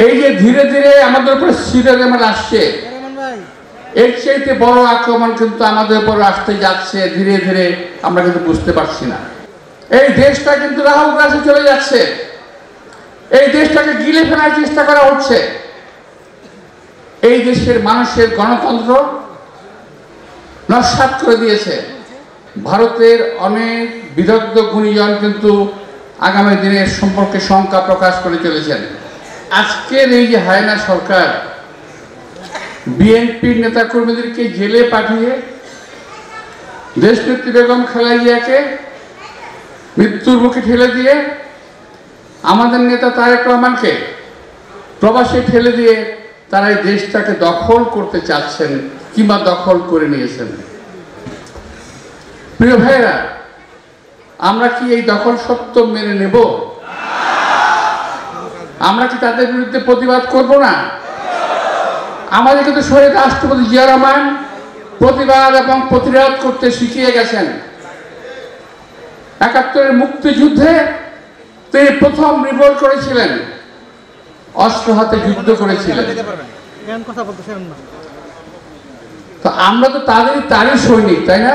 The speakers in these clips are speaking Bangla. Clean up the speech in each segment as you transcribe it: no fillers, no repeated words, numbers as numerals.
এই যে ধীরে ধীরে আমাদের উপরে সিরিয়াল আসছে, এর চাইতে বড় আক্রমণ কিন্তু আমাদের উপর আসতে যাচ্ছে ধীরে ধীরে, আমরা কিন্তু বুঝতে পারছি না। এই দেশটা কিন্তু রাহুল গ্রাসে চলে যাচ্ছে, এই দেশটাকে গিলে ফেলার চেষ্টা করা হচ্ছে। এই দেশের মানুষের গণতন্ত্র নস্যাৎ করে দিয়েছে। ভারতের অনেক বিদগ্ধ গুণীজন কিন্তু আগামী দিনের সম্পর্কে শঙ্কা প্রকাশ করে চলেছেন। আজকের এই যে হায়না সরকার বিএনপির নেতা কর্মীদেরকে জেলে পাঠিয়ে দেশনেত্রী বেগম খালেদা জিয়াকে মৃত্যুর মুখে ঠেলে দিয়ে আমাদের নেতা তারেক রহমানকে প্রবাসে ঠেলে দিয়ে তারা এই দেশটাকে দখল করতে চাচ্ছেন কিংবা দখল করে নিয়েছেন। প্রিয় ভাইরা, আমরা কি এই দখল সত্য মেনে নেব? আমরা কি তাদের বিরুদ্ধে প্রতিবাদ করব না? আমাদের কিন্তু শহীদ রাষ্ট্রপতি জিয়া রহমান প্রতিবাদ এবং প্রতিরোধ করতে শিখিয়ে গেছেন। ৭১-এর মুক্তিযুদ্ধে তিনি প্রথম রিভোল্ট করেছিলেন, অস্ত্র হাতে যুদ্ধ করেছিলেন। তো আমরা তো তারই সৈনিক, তাই না?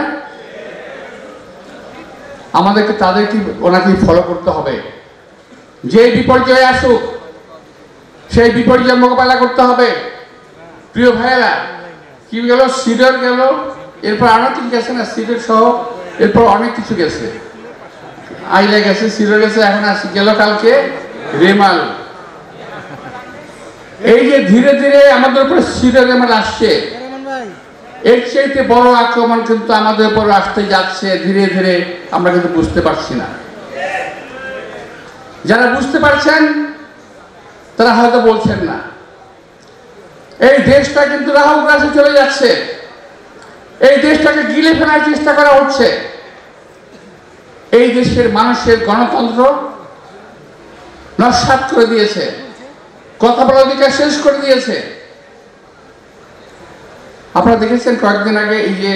আমাদেরকে ওনাকে ফলো করতে হবে। যে বিপর্যয় আসুক সেই বিপর্যয় মোকাবেলা করতে হবে। প্রিয় ভাইয়েরা, কি গেল, সিডর গেল, এরপর আরো কিছু গেছে না, সিডর সহ এরপর অনেক কিছু গেছে, আইলা গেছে, সিডর গেছে, এখন আসি গেল কালকে রেমাল। এই যে ধীরে ধীরে আমাদের উপরে সিডর রেমাল আসছে, এর চাইতে বড় আক্রমণ কিন্তু আমাদের উপর আসতে যাচ্ছে ধীরে ধীরে, আমরা কিন্তু বুঝতে পারছি না। যারা বুঝতে পারছেন তারা হয়তো বলছেন না। এই দেশটা কিন্তু রাহুল গ্রাসে চলে যাচ্ছে, এই দেশটাকে গিলে ফেলার চেষ্টা করা হচ্ছে। এই দেশের মানুষের গণতন্ত্র নস্যাৎ করে দিয়েছে, কথা বলার অধিকার শেষ করে দিয়েছে। আপনারা দেখেছেন কয়েকদিন আগে এই যে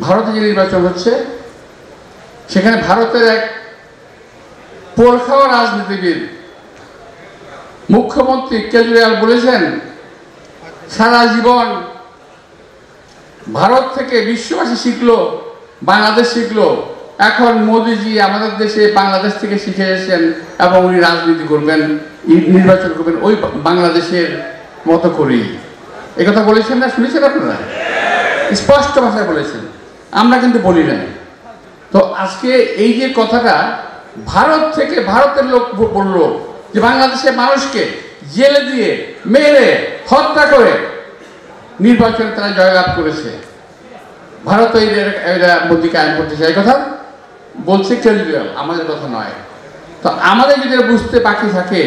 ভারতে যে নির্বাচন হচ্ছে, সেখানে ভারতের এক পোল খাওয়া রাজনীতিবিদ মুখ্যমন্ত্রী কেজরিওয়াল বলেছেন, সারা জীবন ভারত থেকে বিশ্ববাসী শিখলো, বাংলাদেশ শিখলো, এখন মোদিজি আমাদের দেশে বাংলাদেশ থেকে শিখে এসেছেন এবং উনি রাজনীতি করবেন, নির্বাচন করবেন ওই বাংলাদেশের মতো করেই। এই কথা বলেছেন না, শুনেছেন আপনারা? স্পষ্ট ভাষায় বলেছেন, আমরা কিন্তু বলি নাই। তো আজকে এই যে কথাটা ভারত থেকে ভারতের লোক বললো যে বাংলাদেশের মানুষকে জেলে দিয়ে মেরে হত্যা করে নির্বাচনে তারা জয়লাভ করেছে, ভারত এরা মোদী কায়েম করতে চায়, কথা বলছে কেজরিওয়াল, আমাদের কথা নয়। তো আমাদের যদি বুঝতে বাকি থাকে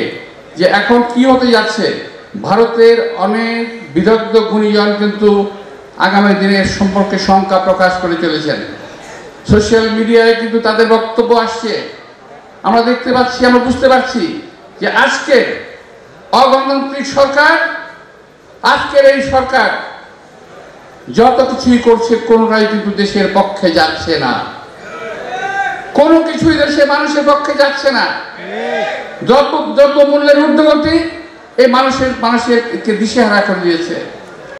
যে এখন কি হতে যাচ্ছে, ভারতের অনেক বিদগ্ধ গুণীজন কিন্তু আগামী দিনের সম্পর্কে শঙ্কা প্রকাশ করে চলেছেন। সোশ্যাল মিডিয়ায় কিন্তু তাদের বক্তব্য আসছে, আমরা দেখতে পাচ্ছি, আমরা বুঝতে পারছি যে আজকের অগণতান্ত্রিক সরকার, আজকের এই সরকার যত কিছুই করছে কোনোটাই কিন্তু দেশের পক্ষে যাচ্ছে না, কোনো কিছুই দেশের মানুষের পক্ষে যাচ্ছে না। দ্রব্য মূল্যের ঊর্ধ্বগতি এই মানুষেরকে দিশেহারা করে দিয়েছে।